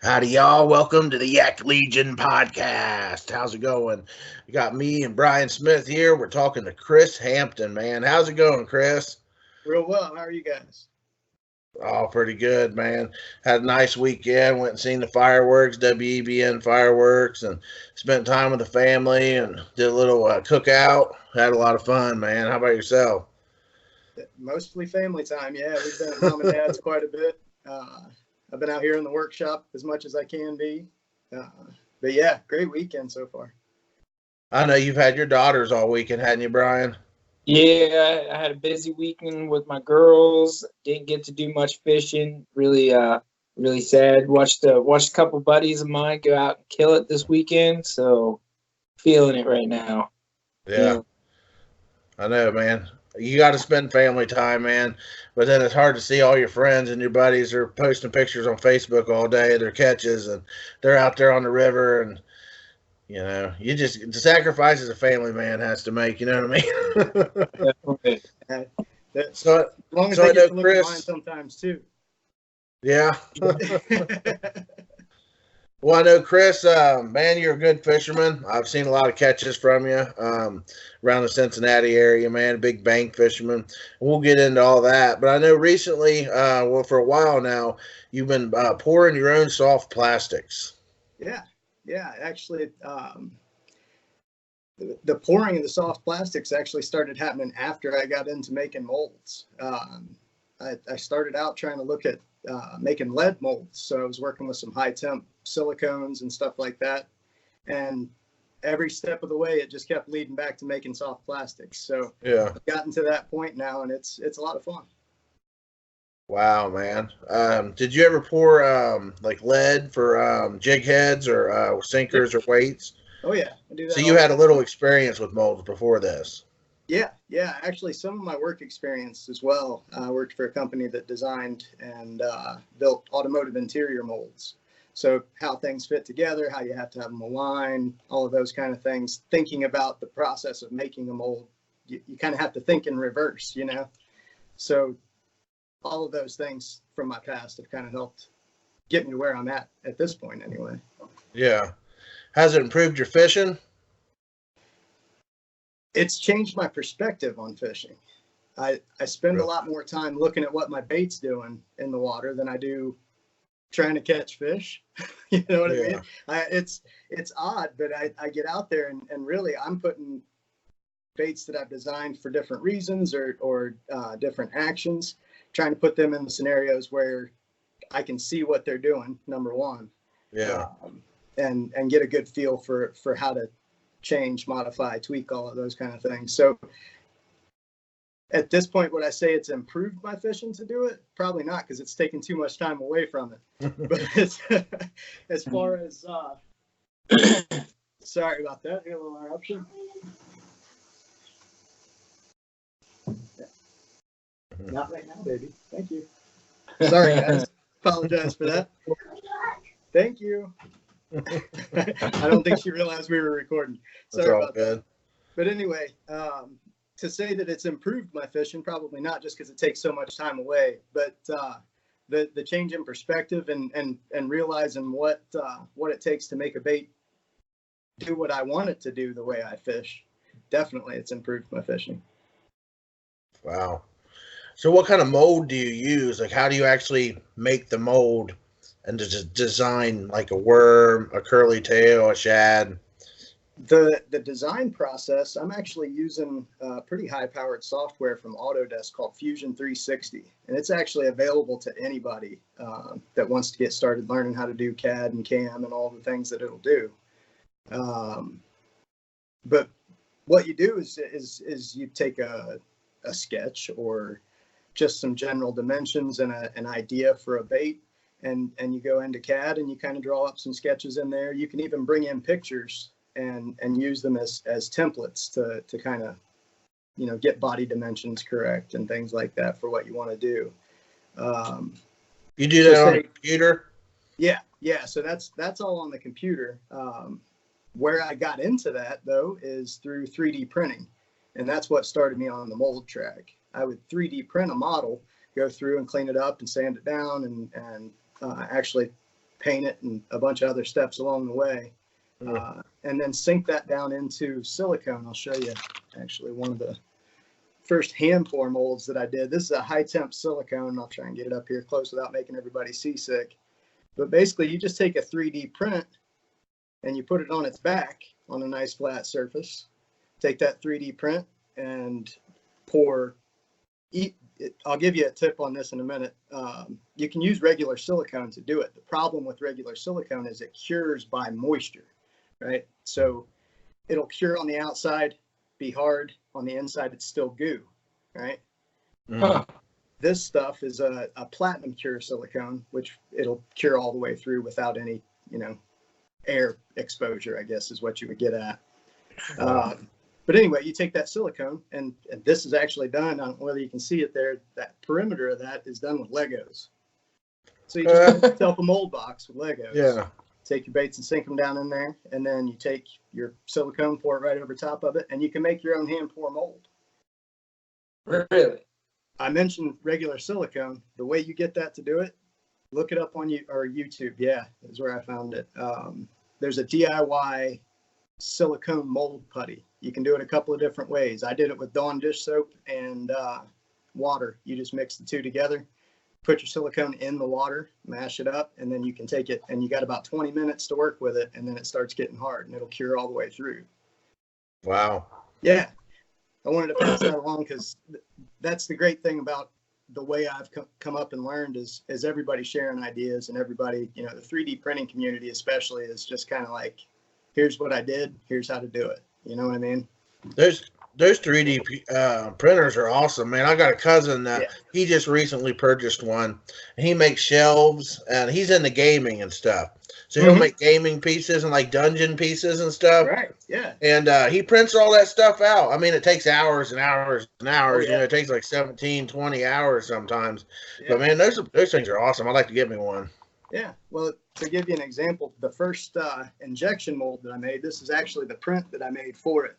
Howdy, y'all. Welcome to the Yak Legion podcast. How's it going? You got me and Brian Smith here. We're talking to Chris Hampton, man. How's it going, Chris? Real well. How are you guys? Oh, pretty good, man. Had a nice weekend. Went and seen the fireworks, WEBN fireworks, and spent time with the family and did a little cookout. Had a lot of fun, man. How about yourself? Mostly family time. Yeah, we've been at mom and dad's quite a bit. I've been out here in the workshop as much as I can be. Uh, but yeah, great weekend so far. I know you've had your daughters all weekend, hadn't you, Brian? Yeah, I had a busy weekend with my girls. Didn't get to do much fishing. Really sad. Watched a couple buddies of mine go out and kill it this weekend. So feeling it right now. Yeah. I know, man. You got to spend family time, man. But then it's hard to see all your friends and your buddies are posting pictures on Facebook all day of their catches, and they're out there on the river, and you just the sacrifices a family man has to make. You know what I mean? So as long as so they I know get to look at mine Chris. sometimes too. Yeah. Well, I know Chris, man, you're a good fisherman. I've seen a lot of catches from you around the Cincinnati area, man. Big bank fisherman. We'll get into all that. But I know recently, well, for a while now, you've been pouring your own soft plastics. Yeah. Actually, the pouring of the soft plastics actually started happening after I got into making molds. I started out trying to look at making lead molds. So I was working with some high temp silicones and stuff like that. And every step of the way, it just kept leading back to making soft plastics. So Yeah. I've gotten to that point now, and it's a lot of fun. Wow, man. Did you ever pour like lead for jig heads or sinkers or weights? Oh yeah, I do that. So you had a little experience with molds before this. Yeah. Actually, some of my work experience as well. I worked for a company that designed and built automotive interior molds. So how things fit together, how you have to have them align, all of those kind of things. Thinking about the process of making a mold, you kind of have to think in reverse, So all of those things from my past have kind of helped get me to where I'm at this point anyway. Yeah. Has it improved your fishing? It's changed my perspective on fishing. I spend a lot more time looking at what my bait's doing in the water than I do trying to catch fish. You know what I mean? It's odd, but I get out there and really I'm putting baits that I've designed for different reasons or different actions, trying to put them in the scenarios where I can see what they're doing, number one. Yeah. And get a good feel for how to change, modify, tweak, all of those kind of things. So at this point, would I say it's improved my fishing to do it? Probably not, because it's taken too much time away from it. But as far as sorry about that, a little interruption. Yeah. Not right now, baby. Thank you. Sorry, guys. Apologize for that. Thank you. I don't think she realized we were recording. Sorry about that. But anyway, to say that it's improved my fishing, probably not, just because it takes so much time away. But the change in perspective and realizing what it takes to make a bait do what I want it to do the way I fish, definitely it's improved my fishing. Wow. So what kind of mold do you use? Like, how do you actually make the mold and just design like a worm, a curly tail, a shad? The design process, I'm actually using pretty high-powered software from Autodesk called Fusion 360, and it's actually available to anybody that wants to get started learning how to do CAD and CAM and all the things that it'll do. But what you do is you take a sketch or just some general dimensions and an idea for a bait, and you go into CAD and you kind of draw up some sketches in there. You can even bring in pictures and use them as templates to kind of, get body dimensions correct and things like that for what you want to do. You do that on the computer? Yeah. So that's all on the computer. Where I got into that though is through 3D printing, and that's what started me on the mold track. I would 3D print a model, go through and clean it up and sand it down, and actually paint it, and a bunch of other steps along the way. And then sink that down into silicone. I'll show you actually one of the first hand pour molds that I did. This is a high temp silicone. I'll try and get it up here close without making everybody seasick. But basically you just take a 3D print and you put it on its back on a nice flat surface. Take that 3D print and pour. I'll give you a tip on this in a minute. You can use regular silicone to do it. The problem with regular silicone is it cures by moisture, right? So it'll cure on the outside, be hard. On the inside, it's still goo, right? Huh. This stuff is a platinum cure silicone, which it'll cure all the way through without any, air exposure, I guess is what you would get at. But anyway, you take that silicone, and this is actually done, I don't know whether you can see it there, that perimeter of that is done with Legos. So you just make yourself a mold box with Legos. Yeah. Take your baits and sink them down in there, and then you take your silicone, pour it right over top of it, and you can make your own hand pour mold. Really? I mentioned regular silicone. The way you get that to do it, look it up on YouTube. Yeah, is where I found it. There's a DIY silicone mold putty. You can do it a couple of different ways. I did it with Dawn dish soap and water. You just mix the two together, put your silicone in the water, mash it up, and then you can take it, and you got about 20 minutes to work with it, and then it starts getting hard, and it'll cure all the way through. Wow. Yeah. I wanted to pass that along because that's the great thing about the way I've come up and learned is everybody sharing ideas, and everybody, the 3D printing community especially is just kind of like, here's what I did, here's how to do it. You know what I mean? Those 3D printers are awesome, man. I got a cousin that he just recently purchased one. And he makes shelves, and he's into gaming and stuff. So he'll make gaming pieces and like dungeon pieces and stuff. Right. Yeah. And he prints all that stuff out. I mean, it takes hours and hours and hours. Oh, yeah. It takes like 17, 20 hours sometimes. Yeah. But man, those things are awesome. I'd like to get me one. Yeah. Well, to give you an example, the first injection mold that I made, this is actually the print that I made for it.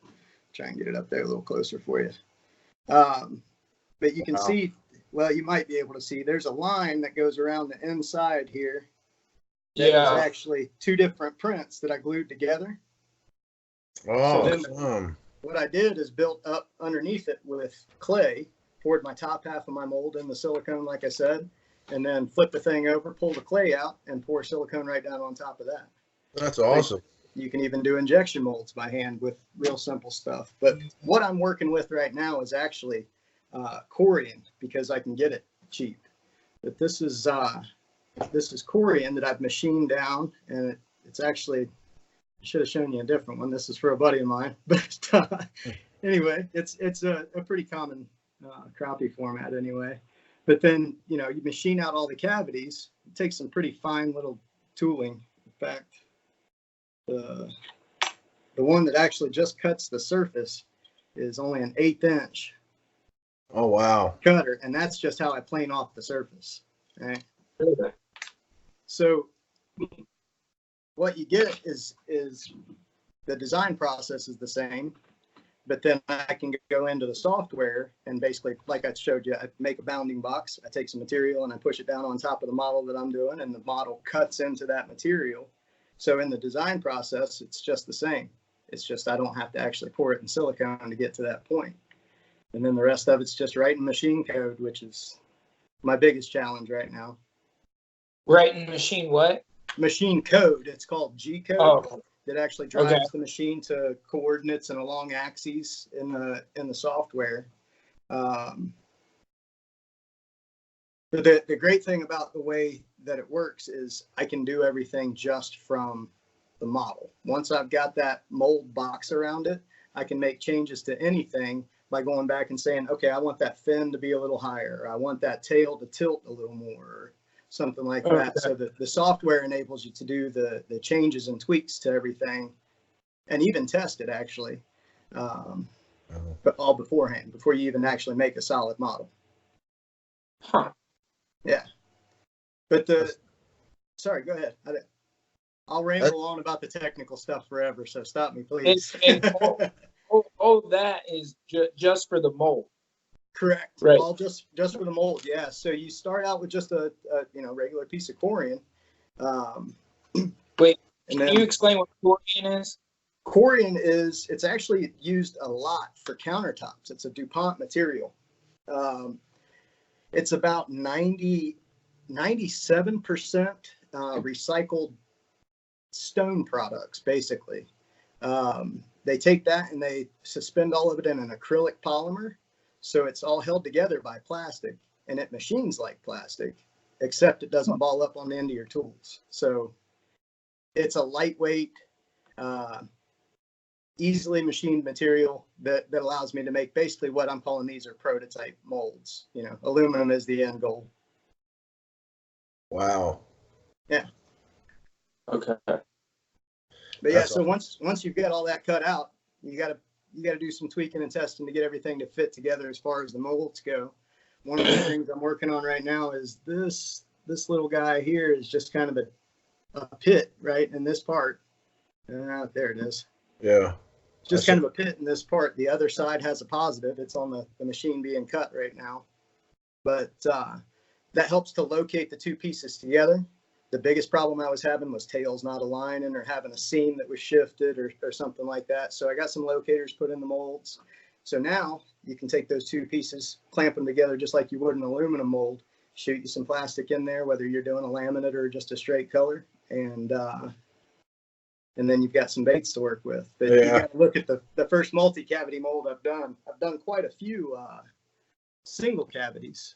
Try and get it up there a little closer for you. But you can see, well, you might be able to see, there's a line that goes around the inside here. There's actually two different prints that I glued together. Oh, so what I did is built up underneath it with clay, poured my top half of my mold in the silicone, like I said, and then flip the thing over, pull the clay out, and pour silicone right down on top of that. That's awesome. You can even do injection molds by hand with real simple stuff. But what I'm working with right now is actually corian, because I can get it cheap. But this is corian that I've machined down, and it's actually, I should have shown you a different one. This is for a buddy of mine. But anyway, it's a pretty common crappie format anyway. But then, you machine out all the cavities. It takes some pretty fine little tooling. In fact, the one that actually just cuts the surface is only an 1/8 inch. Oh, wow. Cutter, and that's just how I plane off the surface. Right? Okay. So what you get is the design process is the same, but then I can go into the software and basically, like I showed you, I make a bounding box. I take some material and I push it down on top of the model that I'm doing, and the model cuts into that material. So in the design process, it's just the same. It's just I don't have to actually pour it in silicone to get to that point. And then the rest of it's just writing machine code, which is my biggest challenge right now. Writing machine what? Machine code. It's called G code. Oh. That actually drives the machine to coordinates and along axes in the software. But the great thing about the way that it works is I can do everything just from the model. Once I've got that mold box around it, I can make changes to anything by going back and saying, okay, I want that fin to be a little higher. Or I want that tail to tilt a little more, or something like that. So the software enables you to do the changes and tweaks to everything, and even test it actually, but all beforehand, before you even actually make a solid model. Huh. Yeah. But sorry, go ahead. I'll ramble on about the technical stuff forever, so stop me, please. That is just for the mold. Correct. Right. All just for the mold. Yeah. So you start out with just a regular piece of corian. Um, Wait, and can then you explain what corian is? corian it's actually used a lot for countertops. It's a DuPont material. It's about 97% recycled stone products, basically. They take that and they suspend all of it in an acrylic polymer. So it's all held together by plastic, and it machines like plastic, except it doesn't ball up on the end of your tools. So it's a lightweight, easily machined material that allows me to make basically what I'm calling these are prototype molds. You know, aluminum is the end goal. Wow. Yeah. Okay. But yeah, That's so awesome. once you've got all that cut out, you gotta do some tweaking and testing to get everything to fit together as far as the molds go. One of the things I'm working on right now is this little guy here is just kind of a pit right in this part. There it is. Yeah. Just kind of a pit in this part. The other side has a positive. It's on the machine being cut right now. But that helps to locate the two pieces together. The biggest problem I was having was tails not aligning or having a seam that was shifted or something like that. So I got some locators put in the molds. So now you can take those two pieces, clamp them together just like you would an aluminum mold, shoot you some plastic in there, whether you're doing a laminate or just a straight color, and then you've got some baits to work with. But you got to look at the first multi-cavity mold I've done. I've done quite a few single cavities.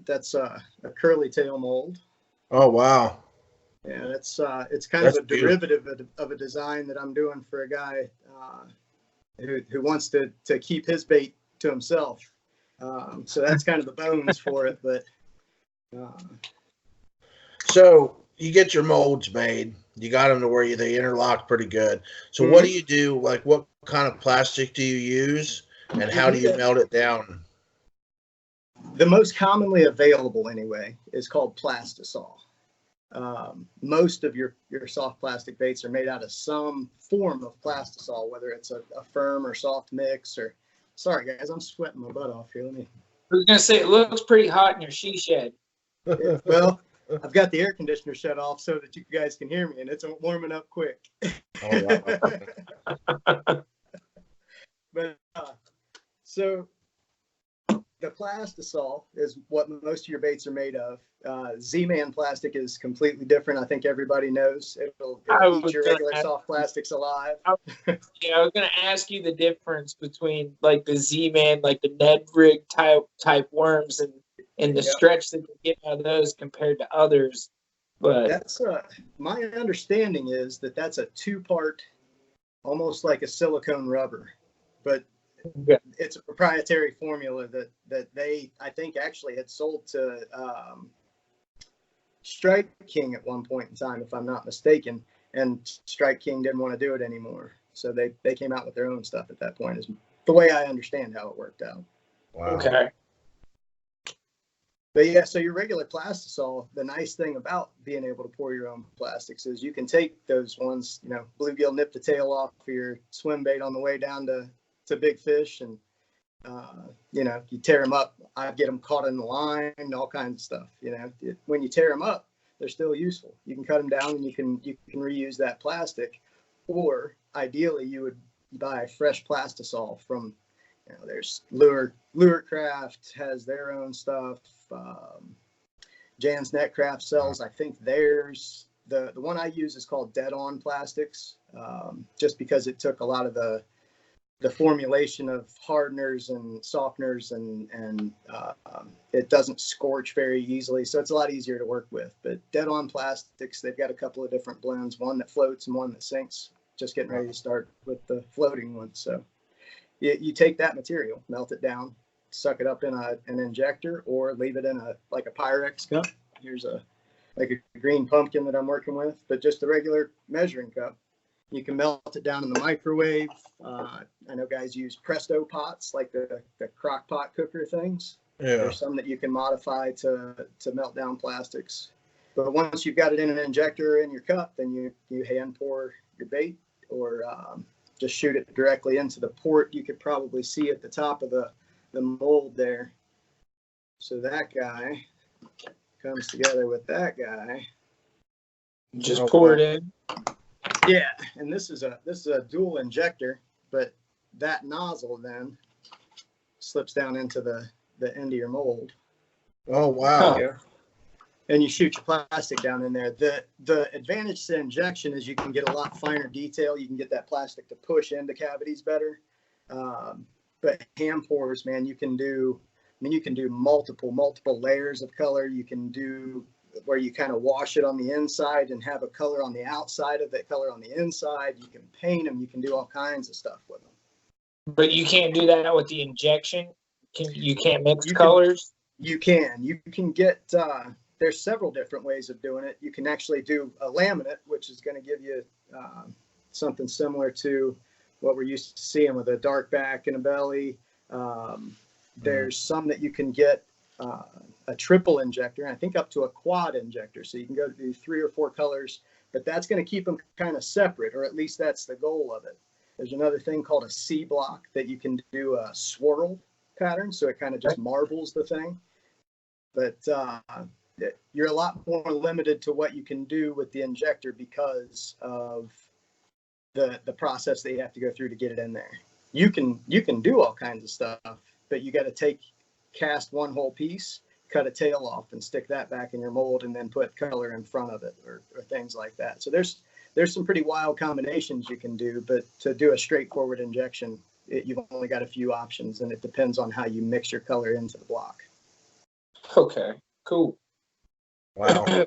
That's a curly tail mold. Oh, wow. Yeah, it's kind of a derivative of a design that I'm doing for a guy who wants to keep his bait to himself. So that's kind of the bones for it. But so you get your molds made. You got them to where they interlock pretty good. So what do you do? Like, what kind of plastic do you use, and how do you melt it down? The most commonly available, anyway, is called plastisol. Most of your soft plastic baits are made out of some form of plastisol, whether it's a firm or soft mix. Or sorry guys, I'm sweating my butt off here. Let me. I was gonna say it looks pretty hot in your she shed. Well, I've got the air conditioner shut off so that you guys can hear me, and it's warming up quick. Oh, wow. But so the plastisol is what most of your baits are made of. Z-Man plastic is completely different. I think everybody knows it'll eat your regular soft plastics alive. Yeah, I was gonna ask you the difference between like the Z-Man, like the Ned rig type worms, and the stretch that you get out of those compared to others. But that's my understanding is that's a two-part, almost like a silicone rubber, but it's a proprietary formula that they, I think, actually had sold to Strike King at one point in time, if I'm not mistaken, and Strike King didn't want to do it anymore, so they came out with their own stuff at that point. Is the way I understand how it worked out. Wow. Okay. But yeah, so your regular plastisol, the nice thing about being able to pour your own plastics is you can take those ones, bluegill nip the tail off for your swim bait on the way down to big fish, and you tear them up. I get them caught in the line, all kinds of stuff. When you tear them up, they're still useful. You can cut them down and you can reuse that plastic, or ideally you would buy fresh plastisol from. There's Lure Craft has their own stuff. Jan's Netcraft sells, I think theirs. The one I use is called Dead On Plastics, just because it took a lot of the formulation of hardeners and softeners, and it doesn't scorch very easily, so it's a lot easier to work with. But Dead On Plastics, they've got a couple of different blends, one that floats and one that sinks. Just getting ready to start with the floating one. So you take that material, melt it down, suck it up in an injector, or leave it in a Pyrex cup. Here's a green pumpkin that I'm working with, but just a regular measuring cup. You can melt it down in the microwave. I know guys use Presto pots, like the crock pot cooker things. Yeah. There's some that you can modify to melt down plastics. But once you've got it in an injector in your cup, then you hand pour your bait, or just shoot it directly into the port. You could probably see at the top of the mold there. So that guy, comes together with that guy. Just pour it in. Yeah, and this is a dual injector, but that nozzle then slips down into the end of your mold. Oh wow! Yeah. And you shoot your plastic down in there. The advantage to injection is you can get a lot finer detail. You can get that plastic to push into cavities better. But hand pours, man, you can do multiple layers of color. You can do where you kind of wash it on the inside and have a color on the outside of it, color on the inside. You can paint them. You can do all kinds of stuff with them. But you can't do that with the injection. You can't mix colors. You can get. There's several different ways of doing it. You can actually do a laminate, which is going to give you something similar to what we're used to seeing with a dark back and a belly. There's some that you can get a triple injector, and I think up to a quad injector. So you can go do 3 or 4 colors, but that's going to keep them kind of separate, or at least that's the goal of it. There's another thing called a C block that you can do a swirl pattern, so it kind of just marbles the thing. But you're a lot more limited to what you can do with the injector because of the process that you have to go through to get it in there. You can do all kinds of stuff, but you got to cast one whole piece, cut a tail off, and stick that back in your mold, and then put color in front of it, or things like that. So there's some pretty wild combinations you can do, but to do a straightforward injection, you've only got a few options, and it depends on how you mix your color into the block. Okay, cool. Wow. Go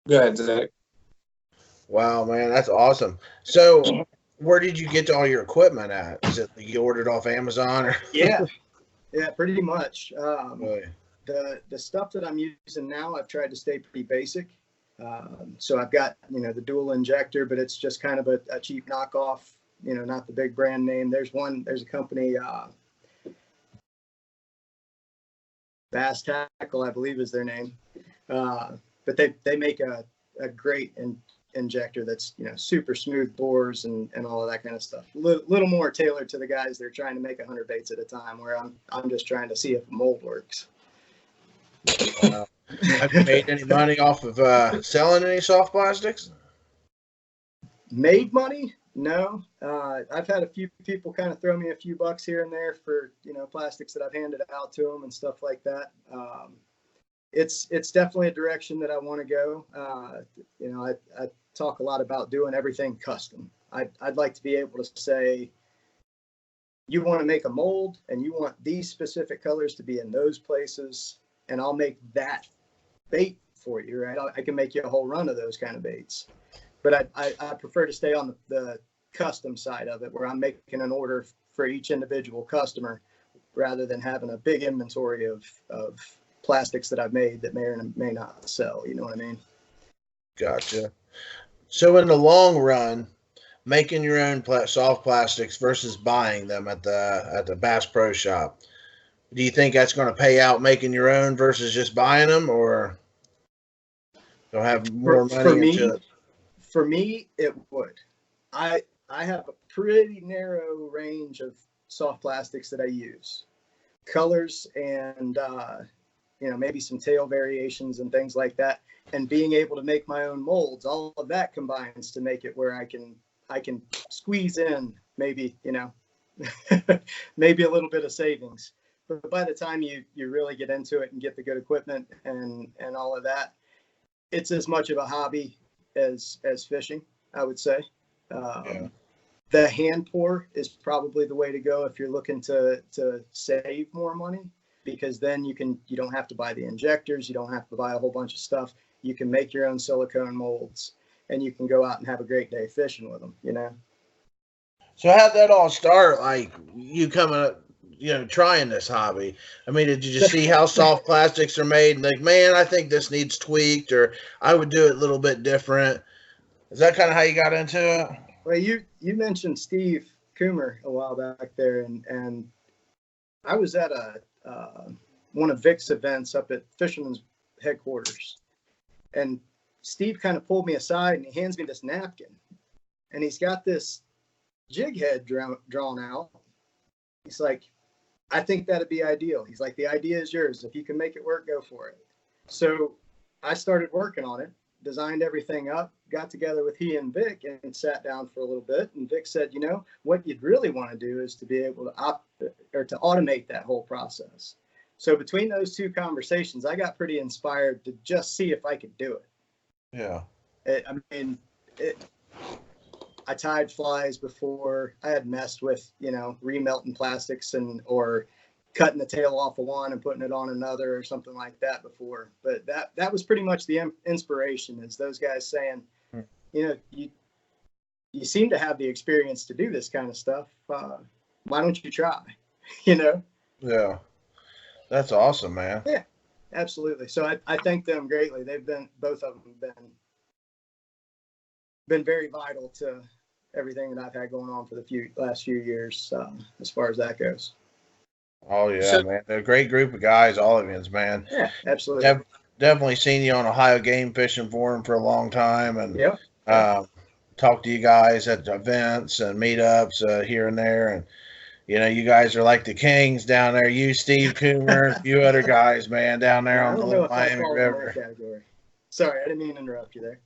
ahead, Zach. Wow, man, that's awesome. So, where did you get all your equipment at? Is it you ordered off Amazon or? Yeah, pretty much. Really? The stuff that I'm using now, I've tried to stay pretty basic. So I've got the dual injector, but it's just kind of a cheap knockoff. Not the big brand name. There's a company, Bass Tackle, I believe is their name. But they make a great injector that's super smooth bores and all of that kind of stuff. Little more tailored to the guys that are trying to make 100 baits at a time, where I'm just trying to see if the mold works. Have you made any money off of selling any soft plastics? Made money? No. I've had a few people kind of throw me a few bucks here and there for plastics that I've handed out to them and stuff like that. It's definitely a direction that I want to go. I talk a lot about doing everything custom. I'd like to be able to say, you want to make a mold and you want these specific colors to be in those places, and I'll make that bait for you, right? I can make you a whole run of those kind of baits. But I prefer to stay on the custom side of it, where I'm making an order for each individual customer, rather than having a big inventory of plastics that I've made that may or may not sell. You know what I mean? Gotcha. So in the long run, making your own soft plastics versus buying them at the Bass Pro Shop, do you think that's going to pay out making your own versus just buying them, or you'll have more money into it? For me, it would. I have a pretty narrow range of soft plastics that I use, colors, and maybe some tail variations and things like that. And being able to make my own molds, all of that combines to make it where I can squeeze in maybe maybe a little bit of savings. But by the time you really get into it and get the good equipment and all of that, it's as much of a hobby as fishing, I would say. The hand pour is probably the way to go if you're looking to save more money, because then you don't have to buy the injectors, you don't have to buy a whole bunch of stuff. You can make your own silicone molds, and you can go out and have a great day fishing with them. So how'd that all start? Like you coming up, trying this hobby? I mean, did you just see how soft plastics are made and like, man, I think this needs tweaked, or I would do it a little bit different? Is that kind of how you got into it? Well, you mentioned Steve Coomer a while back there, and I was at one of Vic's events up at Fisherman's headquarters, and Steve kind of pulled me aside and he hands me this napkin, and he's got this jig head drawn out. He's like, I think that'd be ideal. He's like, the idea is yours. If you can make it work, go for it. So I started working on it, designed everything up, got together with he and Vic and sat down for a little bit. And Vic said, you know, what you'd really want to do is to be able to automate that whole process. So between those two conversations, I got pretty inspired to just see if I could do it. Yeah. I tied flies before. I had messed with, remelting plastics or cutting the tail off of one and putting it on another or something like that before. But that was pretty much the inspiration, is those guys saying, you seem to have the experience to do this kind of stuff. Why don't you try? Yeah. That's awesome, man. Yeah, absolutely. So I thank them greatly. Both of them have been very vital to everything that I've had going on for the last few years, as far as that goes. Oh yeah, man. They're a great group of guys, all of you, man. Yeah, absolutely. Definitely seen you on Ohio Game Fishing Forum for a long time, and yeah. Talked to you guys at events and meetups here and there, and you guys are like the kings down there. You, Steve Coomer, a few other guys, man, down there on the Miami River. Sorry, I didn't mean to interrupt you there.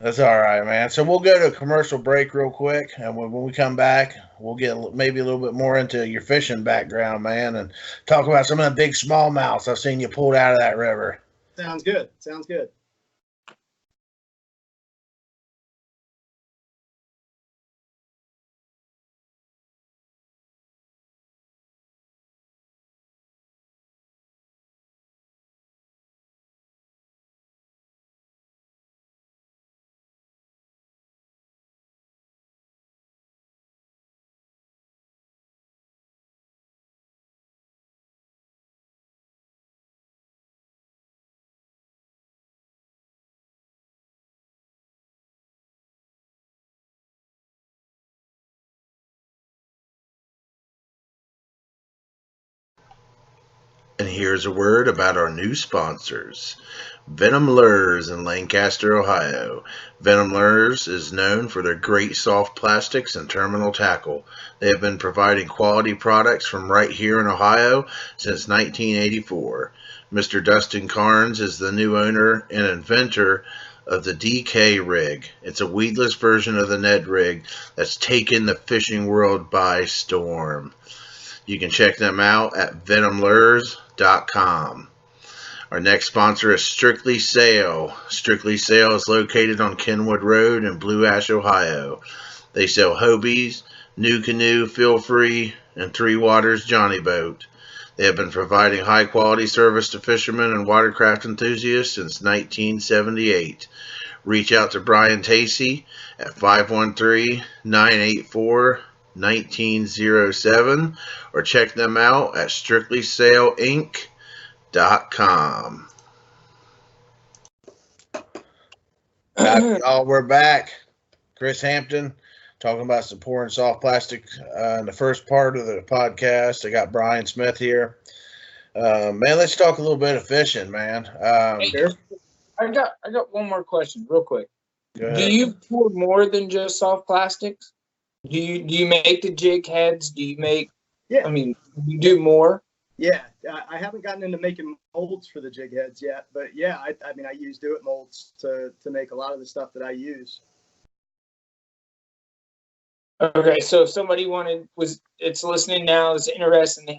That's all right, man. So we'll go to a commercial break real quick, and when we come back, we'll get maybe a little bit more into your fishing background, man, and talk about some of the big smallmouths I've seen you pulled out of that river. Sounds good. Sounds good. And here's a word about our new sponsors. Venom Lures in Lancaster, Ohio. Venom Lures is known for their great soft plastics and terminal tackle. They have been providing quality products from right here in Ohio since 1984. Mr. Dustin Carnes is the new owner and inventor of the DK rig. It's a weedless version of the Ned rig that's taken the fishing world by storm. You can check them out at venomlures.com. Our next sponsor is Strictly Sail. Strictly Sail is located on Kenwood Road in Blue Ash, Ohio. They sell Hobies, New Canoe, Feel Free, and Three Waters Johnny Boat. They have been providing high quality service to fishermen and watercraft enthusiasts since 1978. Reach out to Brian Tacey at 513-984-1907 or check them out at strictlysailinc.com. We're back. Chris Hampton talking about supporting soft plastic in the first part of the podcast. I got Brian Smith here. Man, let's talk a little bit of fishing, man. I got one more question, real quick. Do you pour more than just soft plastics? Do you make the jig heads? Do you make? Yeah. I mean, you do more. Yeah, I haven't gotten into making molds for the jig heads yet, but yeah, I use do it molds to make a lot of the stuff that I use. Okay, so if somebody it's listening now, is interested, and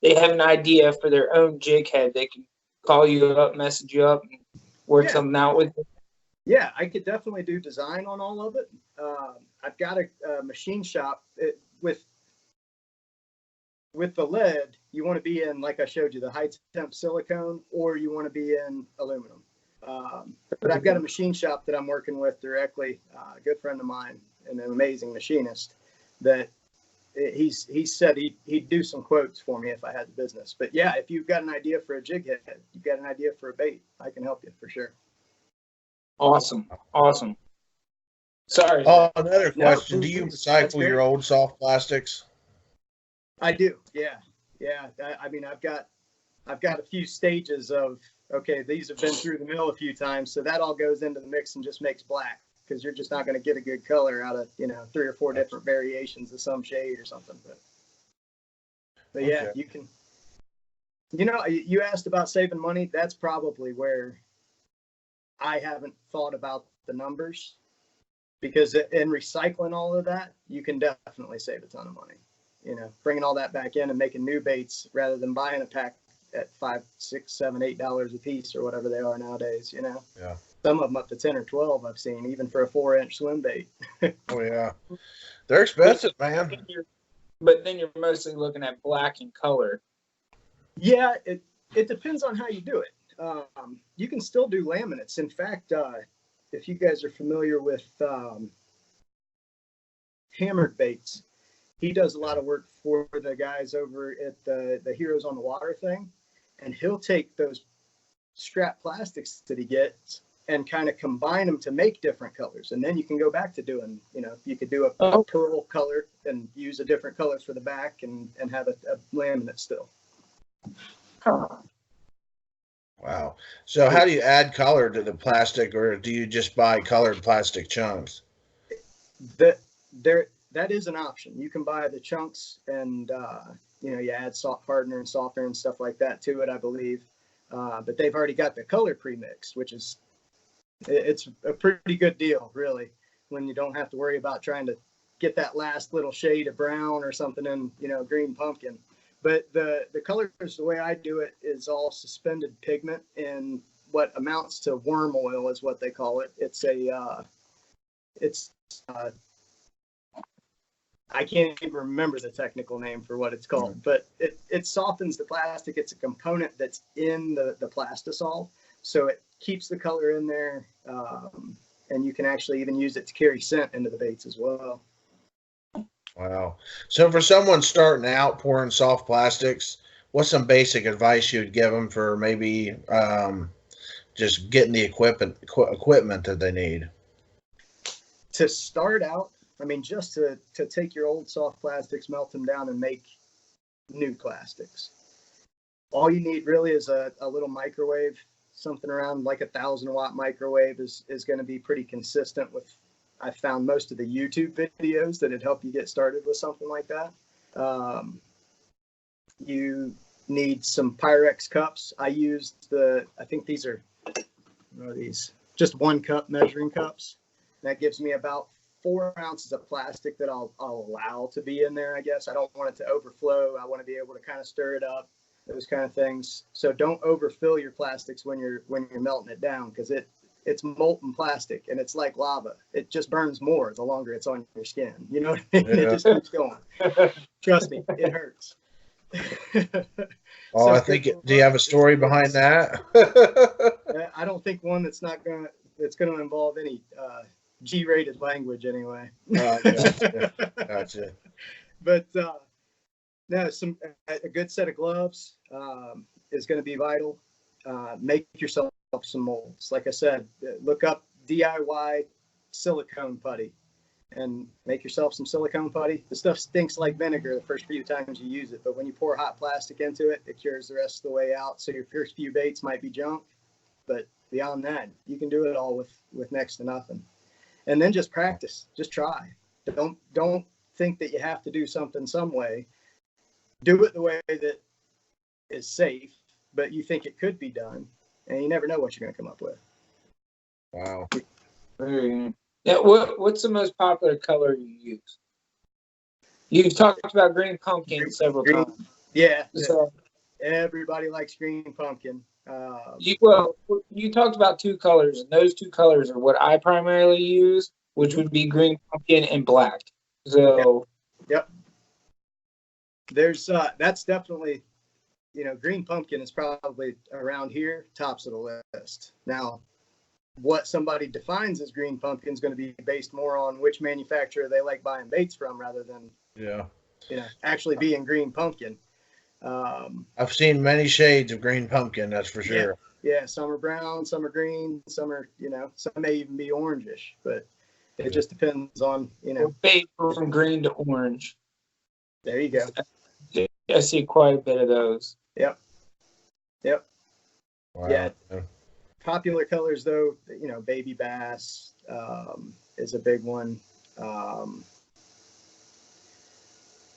they have an idea for their own jig head, they can call you up, message you up, and work something out with it. Yeah, I could definitely do design on all of it. I've got a machine shop with the lead. You want to be in, like I showed you, the high temp silicone, or you want to be in aluminum. But I've got a machine shop that I'm working with directly, a good friend of mine and an amazing machinist that he said he'd do some quotes for me if I had the business. But yeah, if you've got an idea for a jig head, you've got an idea for a bait, I can help you for sure. Awesome. Sorry. Oh, another question. Do you recycle your old soft plastics? I do. Yeah. I've got a few stages of, okay, these have been through the mill a few times, so that all goes into the mix and just makes black, because you're just not going to get a good color out of 3 or 4 different variations of some shade or something. But But yeah, Okay. you can. You know, you asked about saving money. That's probably where I haven't thought about the numbers, because in recycling all of that, you can definitely save a ton of money. You know, bringing all that back in and making new baits rather than buying a pack at $5, $6, $7, $8 a piece or whatever they are nowadays. You know, Yeah. some of them up to 10 or 12 I've seen, even for a 4-inch swim bait. Oh yeah. They're expensive, man. But then you're mostly looking at black and color. Yeah, it depends on how you do it. You can still do laminates. In fact, if you guys are familiar with Hammered Baits, he does a lot of work for the guys over at the Heroes on the Water thing, and he'll take those scrap plastics that he gets and kind of combine them to make different colors, and then you can go back to doing, you know, you could do a pearl color and use a different color for the back and have a laminate still. Huh. Wow. So how do you add color to the plastic, or do you just buy colored plastic chunks? That is an option. You can buy the chunks, and you know, you add salt hardener and softener and stuff like that to it, I believe. But they've already got the color pre-mixed, which is, it's a pretty good deal, really, when you don't have to worry about trying to get that last little shade of brown or something in, you know, green pumpkin. But the colors, the way I do it, is all suspended pigment in what amounts to worm oil, is what they call it. It's I can't even remember the technical name for what it's called, but it softens the plastic. It's a component that's in the plastisol, so it keeps the color in there, and you can actually even use it to carry scent into the baits as well. Wow. So for someone starting out pouring soft plastics, what's some basic advice you'd give them for maybe just getting the equipment that they need? To start out, I mean, just to take your old soft plastics, melt them down, and make new plastics. All you need really is a little microwave. Something around like 1,000-watt microwave is going to be pretty consistent with, I found, most of the YouTube videos that would help you get started with something like that. You need some Pyrex cups. I used I think these are, what are these? Just 1 cup measuring cups. That gives me about 4 ounces of plastic that I'll allow to be in there, I guess. I don't want it to overflow. I want to be able to kind of stir it up, those kind of things. So don't overfill your plastics when you're melting it down, because it's molten plastic and it's like lava. It just burns more the longer it's on your skin. You know what I mean? Yeah. It just keeps going. Trust me, it hurts. Oh, So I think. Do you have a story behind that? I don't think one that's gonna involve any G-rated language anyway. Gotcha. But no, a good set of gloves is going to be vital. Make yourself some molds. Like I said, look up DIY silicone putty and make yourself some silicone putty. The stuff stinks like vinegar the first few times you use it, but when you pour hot plastic into it, it cures the rest of the way out. So your first few baits might be junk, but beyond that, you can do it all with next to nothing. And then just practice, just try. Don't think that you have to do something some way. Do it the way that is safe, but you think it could be done, and you never know what you're going to come up with. Wow. Yeah, what's the most popular color you use? You've talked about green pumpkin several times. Yeah, So, everybody likes green pumpkin. You talked about 2 colors, and those 2 colors are what I primarily use, which would be green pumpkin and black. So, yep. There's that's definitely, you know, green pumpkin is probably around here, tops of the list. Now, what somebody defines as green pumpkin is going to be based more on which manufacturer they like buying baits from, rather than, you know, actually being green pumpkin. I've seen many shades of green pumpkin, that's for sure. Yeah, some are brown, some are green, some are, you know, some may even be orangish, but it just depends on, you know. Bait from green to orange. There you go. I see quite a bit of those. Yep. Wow. Yeah. Popular colors, though, you know, baby bass is a big one.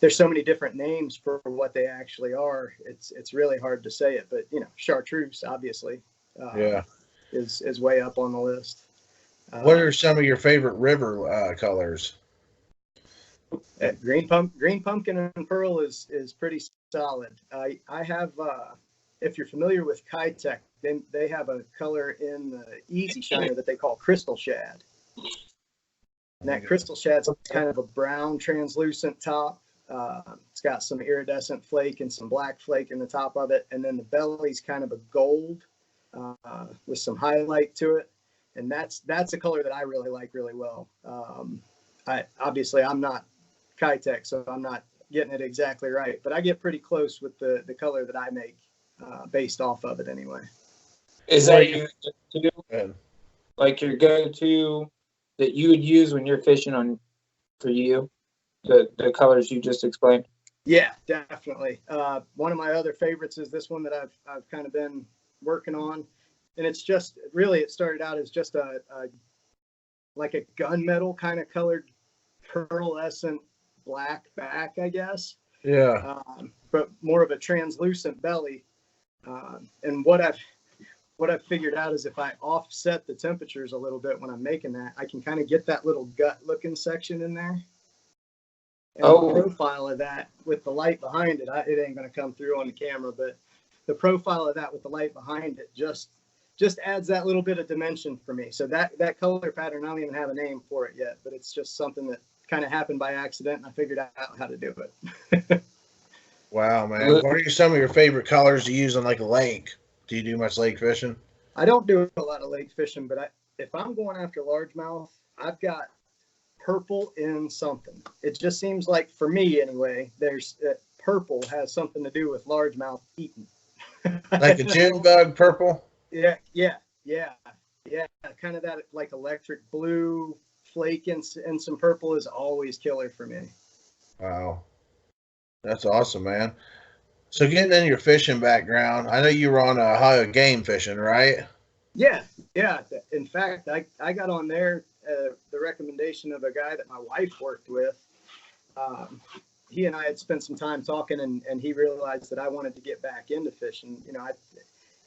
there's so many different names for what they actually are. It's really hard to say it, but chartreuse obviously Yeah. is way up on the list. What are some of your favorite river colors? Green pumpkin and pearl is pretty solid. I have if you're familiar with Kitech, they have a color in the Easy Shiner that they call crystal shad. And that crystal shad's kind of a brown translucent top. It's got some iridescent flake and some black flake in the top of it, and then the belly's kind of a gold with some highlight to it. And that's a color that I really like really well. I'm not Kitech, so I'm not getting it exactly right, but I get pretty close with the color that I make based off of it anyway. Is that your go-to, like your go-to that you would use when you're fishing on for you, the colors you just explained? Yeah, definitely. One of my other favorites is this one that I've kind of been working on, and it's just really, it started out as just a like a gunmetal kind of colored pearlescent black back, I guess. Yeah. But more of a translucent belly. And what I've figured out is if I offset the temperatures a little bit when I'm making that, I can kind of get that little gut looking section in there. And the profile of that with the light behind it, it ain't going to come through on the camera, but the profile of that with the light behind it just adds that little bit of dimension for me. So that color pattern, I don't even have a name for it yet, but it's just something that kind of happened by accident, and I figured out how to do it. Wow, man. What are some of your favorite colors to use on like a lake? Do you do much lake fishing? I don't do a lot of lake fishing, but if I'm going after largemouth, I've got purple in something. It just seems like, for me anyway, purple has something to do with largemouth eating. Like a June bug purple? Yeah. Kind of that like electric blue flake and some purple is always killer for me. Wow. That's awesome, man. So getting into your fishing background, I know you were on Ohio game fishing, right? Yeah. In fact, I got on there the recommendation of a guy that my wife worked with. He and I had spent some time talking, and he realized that I wanted to get back into fishing.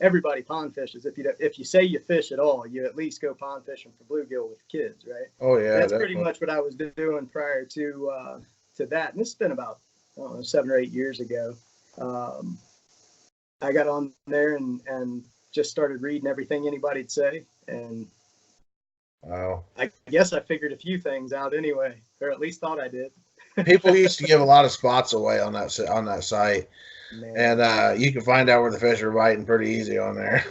Everybody pond fishes. If you say you fish at all, you at least go pond fishing for bluegill with kids, right? Oh yeah, that's pretty much what I was doing prior to that. And this has been about 7 or 8 years ago. I got on there and just started reading everything anybody'd say, and wow. I guess I figured a few things out anyway, or at least thought I did. People used to give a lot of spots away on that site. Man. And you can find out where the fish are biting pretty easy on there.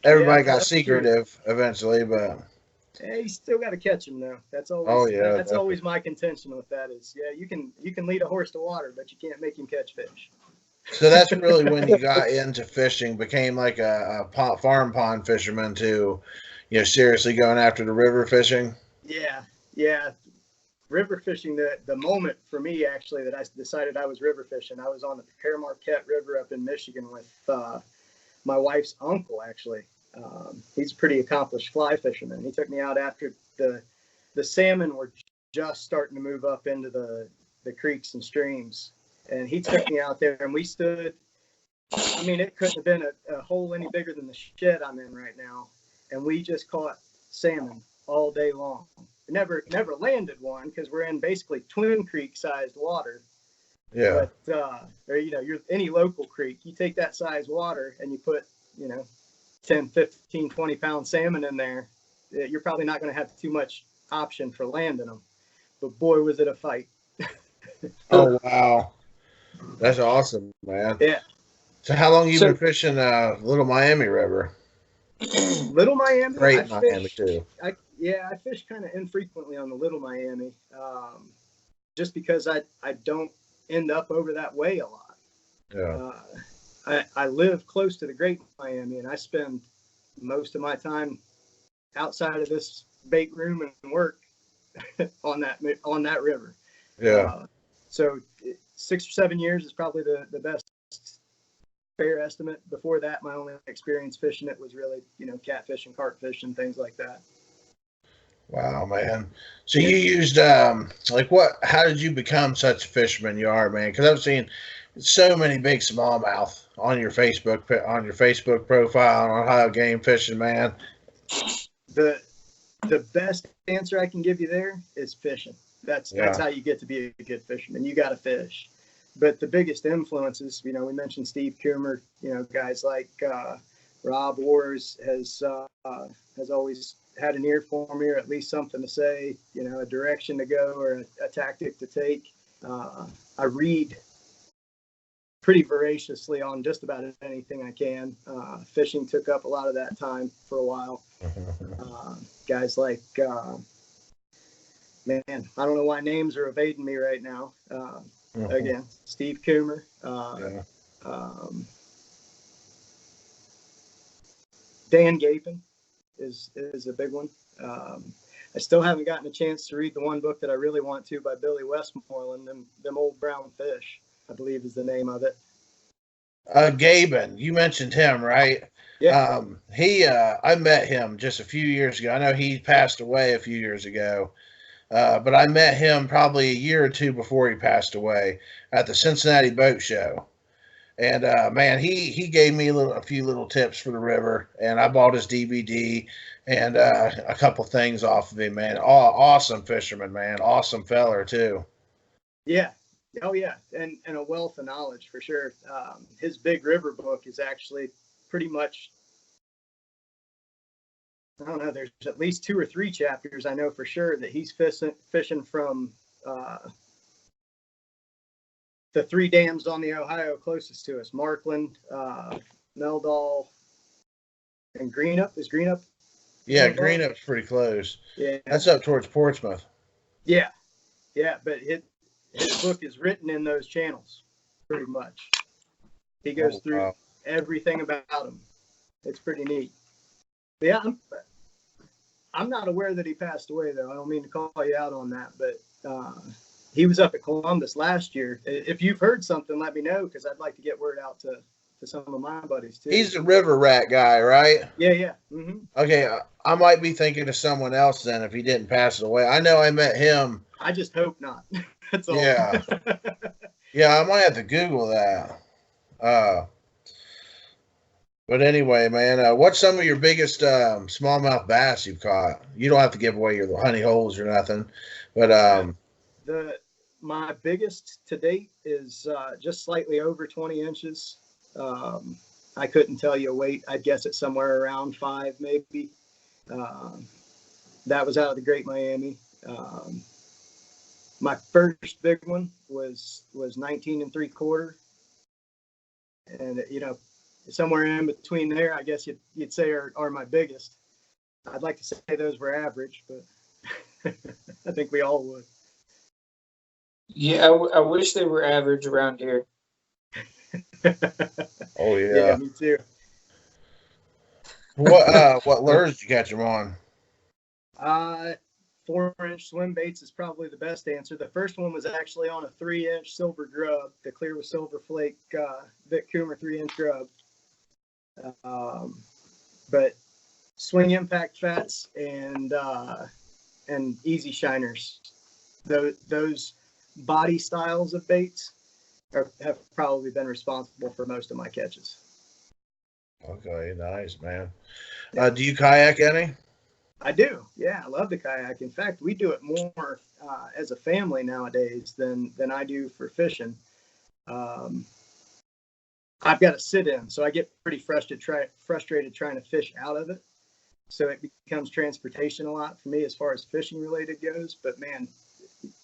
Everybody got secretive eventually, but hey, you still got to catch them though. That's always that's always my contention with that is, you can lead a horse to water, but you can't make him catch fish. So that's really when you got into fishing, became like a farm pond fisherman to, seriously going after the river fishing. Yeah. River fishing, the moment for me actually that I decided I was river fishing, I was on the Pere Marquette River up in Michigan with my wife's uncle actually. He's a pretty accomplished fly fisherman. He took me out after the salmon were just starting to move up into the creeks and streams, and he took me out there and we stood. I mean, it couldn't have been a hole any bigger than the shed I'm in right now, and we just caught salmon all day long. Never landed one because we're in basically Twin Creek sized water. Yeah. But you're any local creek, you take that size water and you put 10, 15, 20 pound salmon in there, you're probably not going to have too much option for landing them. But boy, was it a fight. Oh wow, that's awesome, man. Yeah. So how long you been fishing Little Miami River? Little Miami. Great Miami too. I fish kind of infrequently on the Little Miami, just because I don't end up over that way a lot. Yeah. I live close to the Great Miami, and I spend most of my time outside of this bait room and work on that river. Yeah. So 6 or 7 years is probably the best fair estimate. Before that, my only experience fishing it was really catfish and carp fish and things like that. Wow, man. So you used like what? How did you become such a fisherman you are, man? Because I've seen so many big smallmouth on your Facebook profile on Ohio Game Fishing, man. The the best answer I can give you there is fishing. That's Yeah. how you get to be a good fisherman. You got to fish. But the biggest influences, we mentioned Steve Coomer. Guys like Rob Wars has always had an ear for me, or at least something to say. A direction to go or a tactic to take. I read pretty voraciously on just about anything I can. Fishing took up a lot of that time for a while. Guys like, man, I don't know why names are evading me right now. Again, Steve Coomer. Yeah. Dan Gapin is a big one. I still haven't gotten a chance to read the one book that I really want to by Billy Westmoreland, them Old Brown Fish, I believe is the name of it. Gaben, you mentioned him, right? Yeah. I met him just a few years ago. I know he passed away a few years ago, but I met him probably a year or two before he passed away at the Cincinnati Boat Show. And man, he gave me a few little tips for the river, and I bought his DVD and a couple things off of him, man. Awesome fisherman, man. Awesome feller too. Yeah. Oh yeah, and a wealth of knowledge for sure. His Big River book is actually pretty much, I don't know, there's at least 2 or 3 chapters I know for sure that he's fishing from the 3 dams on the Ohio closest to us: Markland, Meldal, and Greenup. Is Greenup? Yeah, Greenup's pretty close. Yeah, That's up towards Portsmouth. yeah, but his book is written in those channels, pretty much. He goes through everything about him. It's pretty neat. But yeah, I'm not aware that he passed away, though. I don't mean to call you out on that, but he was up at Columbus last year. If you've heard something, let me know, because I'd like to get word out to some of my buddies too. He's the river rat guy, right? Yeah. Mm-hmm. Okay, I might be thinking of someone else then if he didn't pass away. I know I met him. I just hope not. That's all. Yeah. Yeah, I might have to Google that. But anyway, man, what's some of your biggest smallmouth bass you've caught? You don't have to give away your honey holes or nothing, but my biggest to date is just slightly over 20 inches. I couldn't tell you a weight. I'd guess it's somewhere around 5, maybe. That was out of the Great Miami. My first big one was 19 3/4, and somewhere in between there, I guess you'd say are my biggest. I'd like to say those were average, but I think we all would. Yeah, I wish they were average around here. Oh yeah. Yeah, me too. What lures did you catch them on? 4-inch swim baits is probably the best answer. The first one was actually on a 3-inch silver grub, the clear with silver flake Vic Coomer 3-inch grub. But swing impact fats and easy shiners, those body styles of baits have probably been responsible for most of my catches. Okay, nice, man. Do you kayak any? I do. Yeah, I love the kayak. In fact, we do it more as a family nowadays than I do for fishing. I've got to sit in, so I get pretty frustrated trying to fish out of it. So it becomes transportation a lot for me as far as fishing related goes. But man,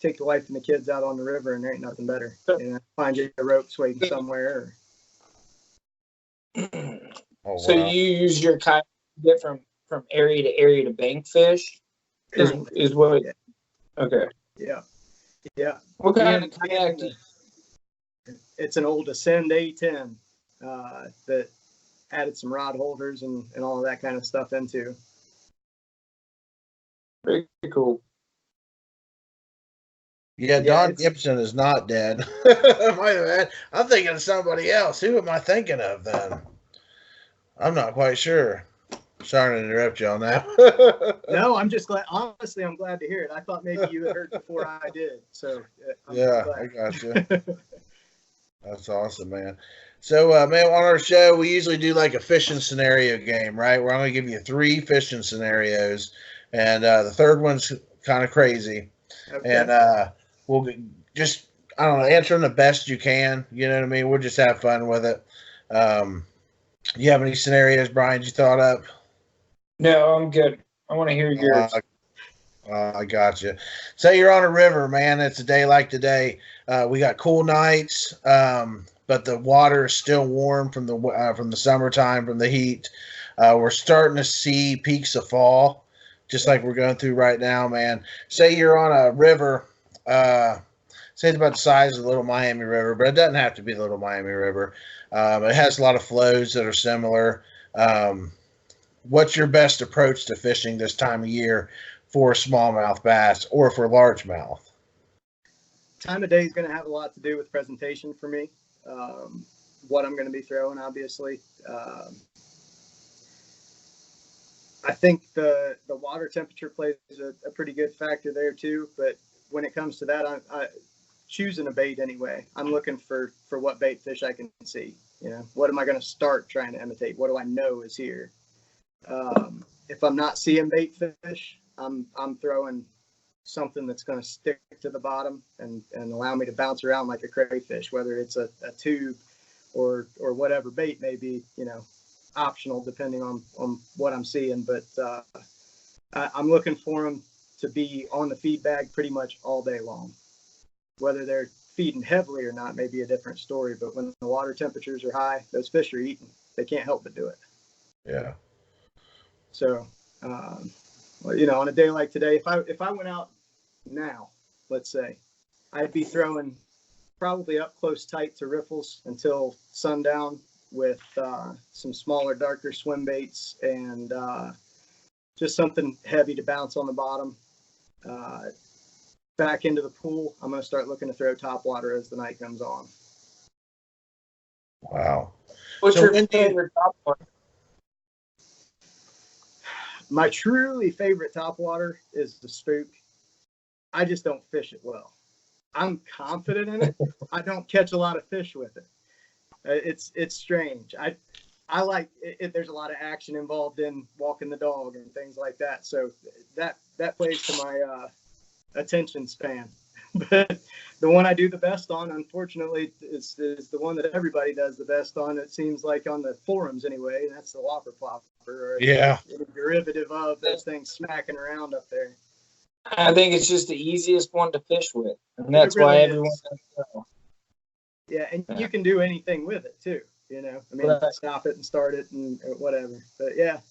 take the wife and the kids out on the river and there ain't nothing better. Find you a rope waiting somewhere. Oh, wow. So you use your kayak to get from area to area to bank fish? Is what? Yeah. Okay. Yeah. What kind of kayak? It's an old Ascend A10 that added some rod holders and all of that kind of stuff into. Very cool. Yeah, Don Gibson is not dead. I'm thinking of somebody else. Who am I thinking of then? I'm not quite sure. Sorry to interrupt you on that. No, I'm just glad. Honestly, I'm glad to hear it. I thought maybe you had heard before I did. So I'm Yeah, glad. I got you. That's awesome, man. So, man, on our show, we usually do like a fishing scenario game, right? We're only give you 3 fishing scenarios, and the third one's kind of crazy. Okay. And we'll just, I don't know, answer them the best you can. You know what I mean? We'll just have fun with it. Um, you have any scenarios, Brian, you thought up? No, I'm good. I want to hear yours. I got you. Say you're on a river, man. It's a day like today. We got cool nights, but the water is still warm from the summertime, from the heat. We're starting to see peaks of fall, just like we're going through right now, man. Say you're on a river. Say it's about the size of the Little Miami River, but it doesn't have to be the Little Miami River. It has a lot of flows that are similar. What's your best approach to fishing this time of year for smallmouth bass or for largemouth? Time of day is going to have a lot to do with presentation for me. What I'm going to be throwing, obviously. I think the water temperature plays a pretty good factor there too. But when it comes to that, I choosing a bait anyway. I'm looking for what bait fish I can see. You know, what am I going to start trying to imitate? What do I know is here? If I'm not seeing bait fish, I'm throwing something that's going to stick to the bottom and allow me to bounce around like a crayfish, whether it's a tube or whatever bait may be, you know, optional depending on what I'm seeing. But I'm looking for them to be on the feed bag pretty much all day long. Whether they're feeding heavily or not may be a different story, but when the water temperatures are high, those fish are eating. They can't help but do it. Yeah. So, well, you know, on a day like today, if I went out now, let's say, I'd be throwing probably up close tight to riffles until sundown with some smaller, darker swim baits and just something heavy to bounce on the bottom. Back into the pool, I'm going to start looking to throw top water as the night comes on. Wow. What's your favorite top water? My truly favorite top-water is the spook. I just don't fish it well. I'm confident in it. I don't catch a lot of fish with it. It's strange. I like it. There's a lot of action involved in walking the dog and things like that. So that plays to my attention span. But the one I do the best on, unfortunately, is the one that everybody does the best on. It seems like on the forums anyway. And that's the whopper plopper, or Yeah. a derivative of those things smacking around up there. I think it's just the easiest one to fish with, and that's really why everyone does so. Yeah, and you can do anything with it too. You know, I mean, stop it and start it and whatever. But yeah,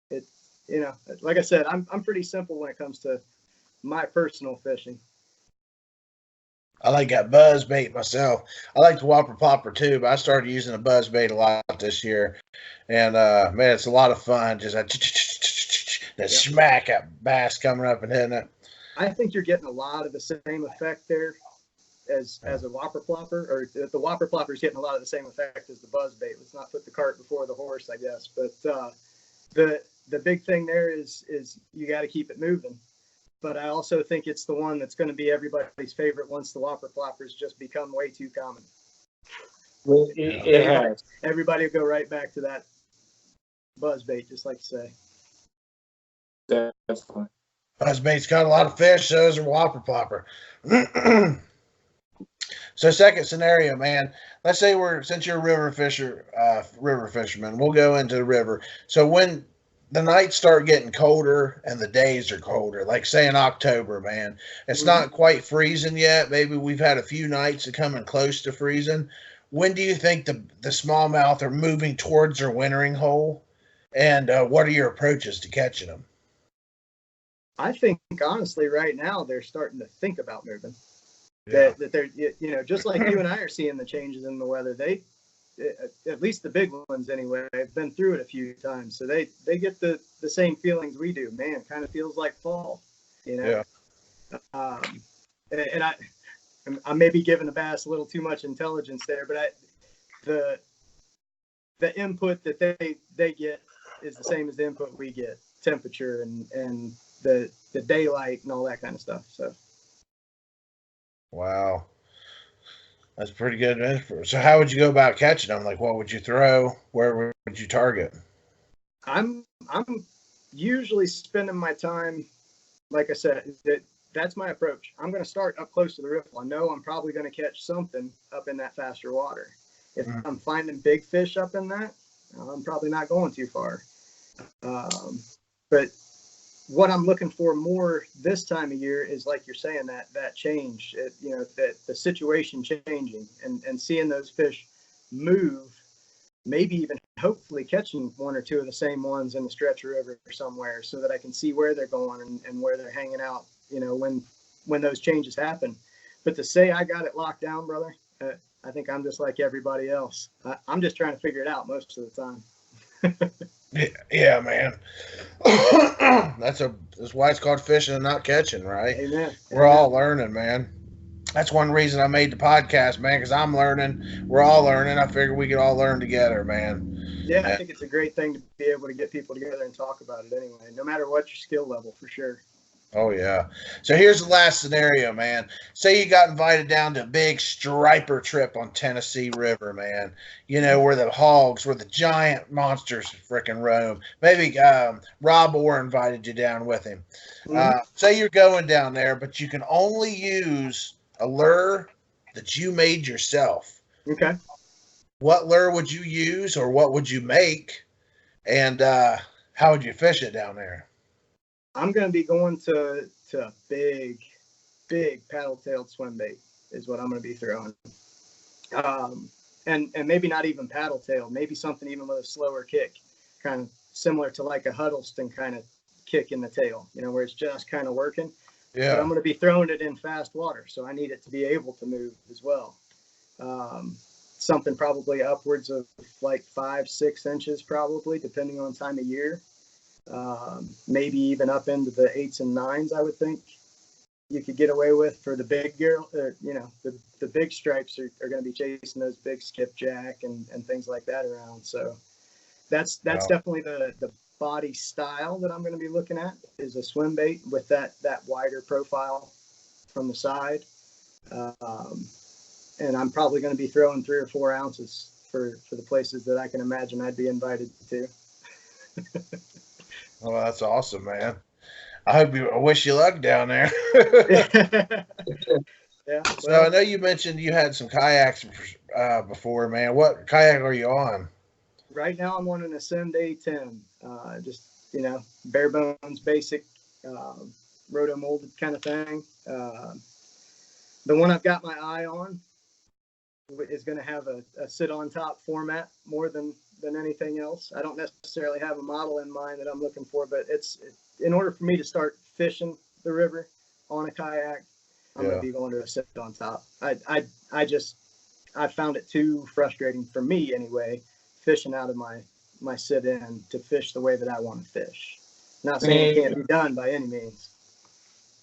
it, you know, like I said, I'm pretty simple when it comes to my personal fishing. I like that buzz bait myself. I like the whopper popper too, but I started using a buzz bait a lot this year, and man, it's a lot of fun. Just that smack, that bass coming up and hitting it. I think you're getting a lot of the same effect there as a whopper plopper, or the whopper plopper is getting a lot of the same effect as the buzz bait. Let's not put the cart before the horse, I guess. But the big thing there is you got to keep it moving. But I also think it's the one that's going to be everybody's favorite once the whopper ploppers just become way too common. It has. Everybody will go right back to that buzz bait, just like you say. Definitely. Buzz bait's got a lot of fish, so is a whopper popper. So second scenario, man. Let's say since you're a river fisherman, we'll go into the river. So when the nights start getting colder and the days are colder, like say in October, man, it's not quite freezing yet. Maybe we've had a few nights that coming close to freezing. When do you think the smallmouth are moving towards their wintering hole? And what are your approaches to catching them? I think honestly, right now they're starting to think about moving. Yeah. That they're, you know, just like you and I are seeing the changes in the weather. They, at least the big ones anyway, have been through it a few times, so they get the same feelings we do. Man, kind of feels like fall, you know. Yeah. And I may be giving the bass a little too much intelligence there, but the input that they get is the same as the input we get, temperature and the daylight and all that kind of stuff. So. Wow. That's pretty good, man. So how would you go about catching them? Like, what would you throw? Where would you target? I'm usually spending my time, like I said, that's my approach. I'm going to start up close to the riffle. I know I'm probably going to catch something up in that faster water. If I'm finding big fish up in that, I'm probably not going too far. But what I'm looking for more this time of year is, like you're saying, that change, that the situation changing and seeing those fish move, maybe even hopefully catching one or two of the same ones in the stretch river or somewhere, so that I can see where they're going and where they're hanging out, when those changes happen. But to say I got it locked down, brother, I think I'm just like everybody else. I'm just trying to figure it out most of the time. Yeah, man. That's why it's called fishing and not catching, right? Amen. We're all learning, man. That's one reason I made the podcast, man, because I'm learning. We're all learning. I figure we could all learn together, man. Yeah, I think it's a great thing to be able to get people together and talk about it anyway, no matter what your skill level, for sure. Oh, yeah. So here's the last scenario, man. Say you got invited down to a big striper trip on Tennessee River, man. Where the giant monsters freaking roam. Maybe Rob Orr invited you down with him. Say you're going down there, but you can only use a lure that you made yourself. Okay. What lure would you use, or what would you make, and how would you fish it down there? I'm going to be going to a big paddle-tailed swim bait is what I'm going to be throwing. And maybe not even paddle-tailed, maybe something even with a slower kick, kind of similar to like a Huddleston kind of kick in the tail, where it's just kind of working. Yeah. But I'm going to be throwing it in fast water, so I need it to be able to move as well. Something probably upwards of like 5-6 inches, probably, depending on time of year. Maybe even up into the 8s and 9s, I would think you could get away with for the big girl. The big stripes are going to be chasing those big skipjack and things like that around. So that's definitely the body style that I'm going to be looking at, is a swim bait with that wider profile from the side. And I'm probably going to be throwing 3 or 4 ounces for the places that I can imagine I'd be invited to. Well, that's awesome, man. I wish you luck down there. Yeah. So I know you mentioned you had some kayaks before, man. What kayak are you on? Right now I'm on an Ascend A10. Just, bare bones, basic, roto molded kind of thing. The one I've got my eye on is going to have a sit on top format more than anything else. I don't necessarily have a model in mind that I'm looking for, but it's in order for me to start fishing the river on a kayak, I'm going to be going to a sit on top. I found it too frustrating for me anyway, fishing out of my sit in to fish the way that I want to fish. Not saying it can't be done by any means.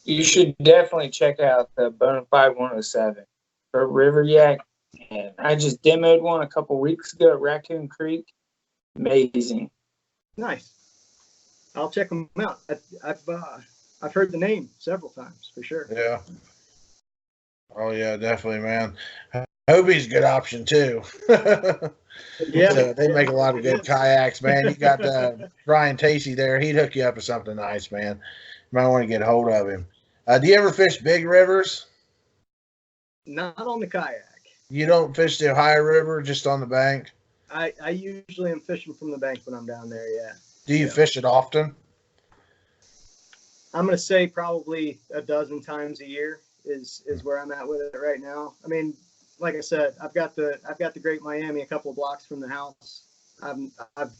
You should definitely check out the Bonafide 107 for river yak. And I just demoed one a couple weeks ago at Raccoon Creek. Amazing. Nice. I'll check them out. I've heard the name several times for sure. Yeah. Oh yeah, definitely, man. Hobie's a good option too. Yeah, so they make a lot of good kayaks, man. You got Brian Tacey there. He'd hook you up with something nice, man. You might want to get a hold of him. Do you ever fish big rivers? Not on the kayak. You don't fish the Ohio River, just on the bank? I usually am fishing from the bank when I'm down there, yeah. Do you fish it often? I'm going to say probably a dozen times a year is where I'm at with it right now. I mean, like I said, I've got the Great Miami a couple of blocks from the house. I've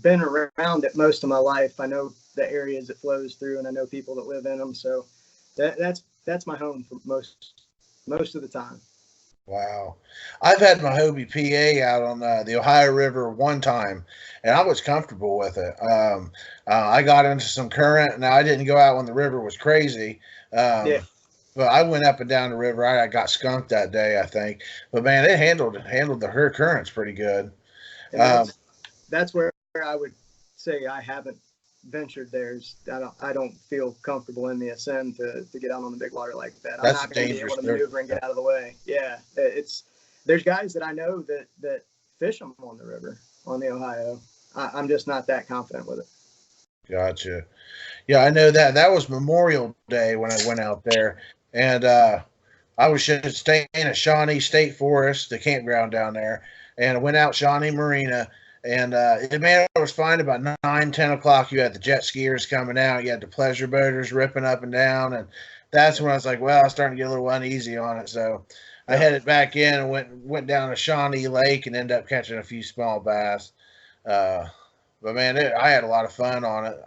been around it most of my life. I know the areas it flows through, and I know people that live in them. So that's my home for most of the time. Wow. I've had my Hobie PA out on the Ohio River one time, and I was comfortable with it. I got into some current. Now, I didn't go out when the river was crazy. But I went up and down the river. I got skunked that day, I think. But, man, it handled the currents pretty good. That's where I would say I haven't ventured there. I don't feel comfortable in the Ascend to get out on the big water like that. I'm That's not going to be able to dangerous. maneuver and get out of the way. Yeah, there's guys that I know that fish them on the river on the Ohio. I'm just not that confident with it. Gotcha. Yeah, I know that. That was Memorial Day when I went out there, and I was just staying at Shawnee State Forest, the campground down there, and I went out Shawnee Marina. And man, it was fine. About 9, 10 o'clock, you had the jet skiers coming out. You had the pleasure boaters ripping up and down, and that's when I was like, well, I was starting to get a little uneasy on it. So I headed back in and went down to Shawnee Lake and ended up catching a few small bass. But man, I had a lot of fun on it.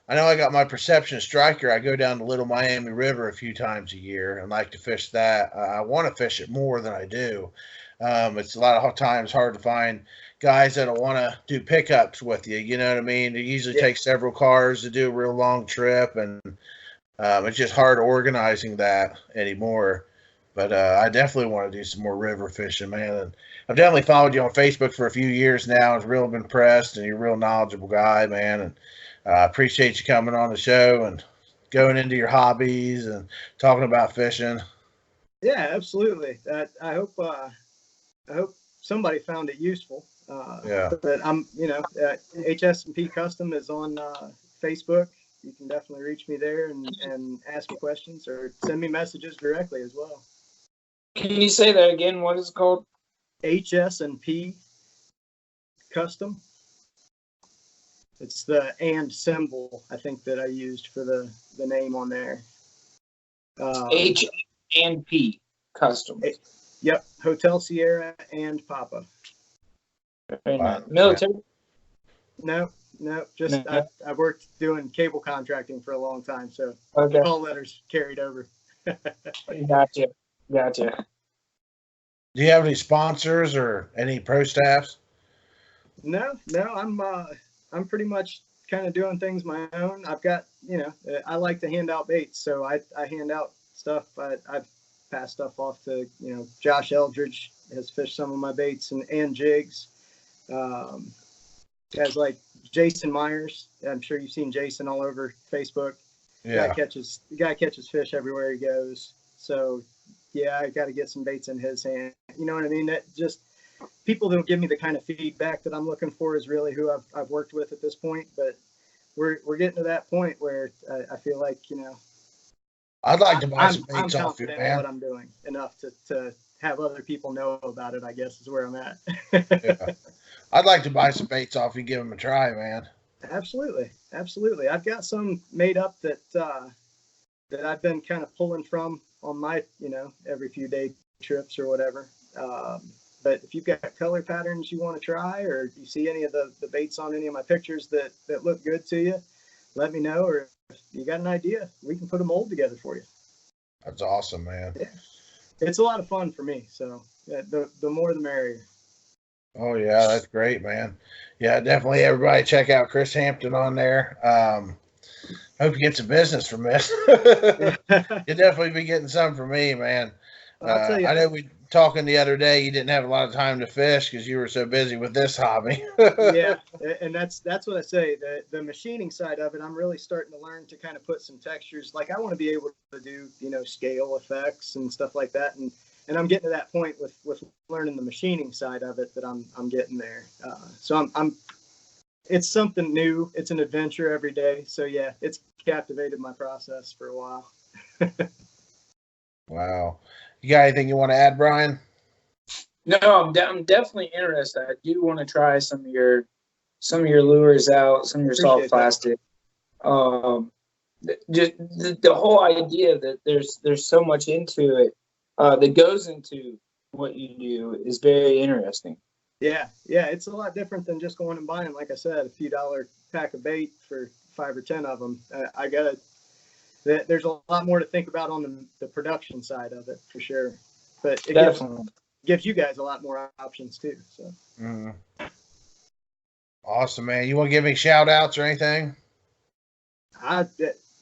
I know I got my Perception Striker. I go down to Little Miami River a few times a year and like to fish that. I want to fish it more than I do. It's a lot of times hard to find guys that'll want to do pickups with you. You know what I mean? It usually takes several cars to do a real long trip, and it's just hard organizing that anymore. But I definitely want to do some more river fishing, man. And I've definitely followed you on Facebook for a few years now. I was real impressed, and you're a real knowledgeable guy, man. And I appreciate you coming on the show and going into your hobbies and talking about fishing. Yeah, absolutely. I hope somebody found it useful. But I'm, HS&P Custom is on Facebook. You can definitely reach me there and ask me questions or send me messages directly as well. Can you say that again? What is it called? HS&P Custom. It's the and symbol, I think, that I used for the name on there. H&P Custom. Yep, Hotel Sierra and Papa. Very nice. Military? No, just No. I worked doing cable contracting for a long time, so Okay. the call letters carried over. Gotcha. Do you have any sponsors or any pro staffs? No, I'm pretty much kind of doing things my own. I've got, I like to hand out baits, so I hand out stuff. I've passed stuff off to, Josh Eldridge has fished some of my baits and jigs. Guys like Jason Myers. I'm sure you've seen Jason all over Facebook. Yeah. The guy catches fish everywhere he goes. So yeah, I got to get some baits in his hand. You know what I mean? That just people don't give me the kind of feedback that I'm looking for is really who I've worked with at this point. But we're getting to that point where I feel like, I'd like to buy some I'm baits off you, confident in man. what I'm doing enough to have other people know about it, I guess is where I'm at. Yeah. I'd like to buy some baits off you, give them a try, man. Absolutely. I've got some made up that I've been kind of pulling from on my, every few day trips or whatever. But if you've got color patterns you want to try, or you see any of the baits on any of my pictures that look good to you, let me know. Or if you got an idea, we can put a mold together for you. That's awesome, man. Yeah. It's a lot of fun for me. So the more the merrier. Oh yeah, that's great, man. Yeah, definitely. Everybody check out Chris Hampton on there. Hope you get some business from this. You'll definitely be getting some from me, man. I'll tell you. I know we talking the other day. You didn't have a lot of time to fish because you were so busy with this hobby. Yeah, and that's what I say. The machining side of it, I'm really starting to learn to kind of put some textures. Like I want to be able to do, scale effects and stuff like that, and I'm getting to that point with learning the machining side of it that I'm getting there. So I'm it's something new. It's an adventure every day. So yeah, it's captivated my process for a while. Wow. You got anything you want to add, Brian? No, I'm definitely interested. I do want to try some of your lures out, some of your soft plastic. Just the whole idea that there's so much into it that goes into what you do is very interesting. Yeah, it's a lot different than just going and buying, like I said, a few dollar pack of bait for 5 or 10 of them. There's a lot more to think about on the production side of it for sure, but it gives you guys a lot more options too. So awesome, man. You want to give me shout outs or anything?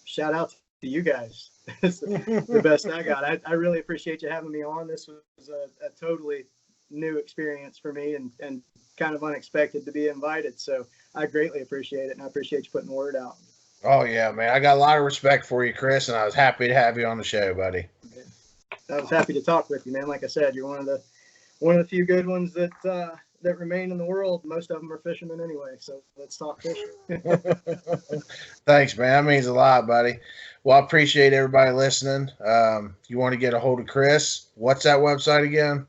Shout out to you guys. It's the best I got. I really appreciate you having me on. This was a totally new experience for me and kind of unexpected to be invited. So I greatly appreciate it, and I appreciate you putting the word out. Oh yeah, man. I got a lot of respect for you, Chris, and I was happy to have you on the show, buddy. I was happy to talk with you, man. Like I said, you're one of the few good ones that remain in the world. Most of them are fishermen anyway. So let's talk fishing. Thanks, man. That means a lot, buddy. Well, I appreciate everybody listening. You want to get a hold of Chris? What's that website again?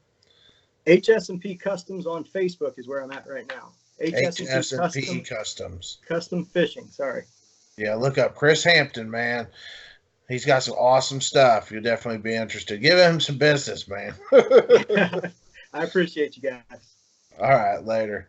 HS&P Customs on Facebook is where I'm at right now. HS&P Customs. Custom Fishing. Sorry. Yeah, look up Chris Hampton, man. He's got some awesome stuff. You'll definitely be interested. Give him some business, man. I appreciate you guys. All right, later.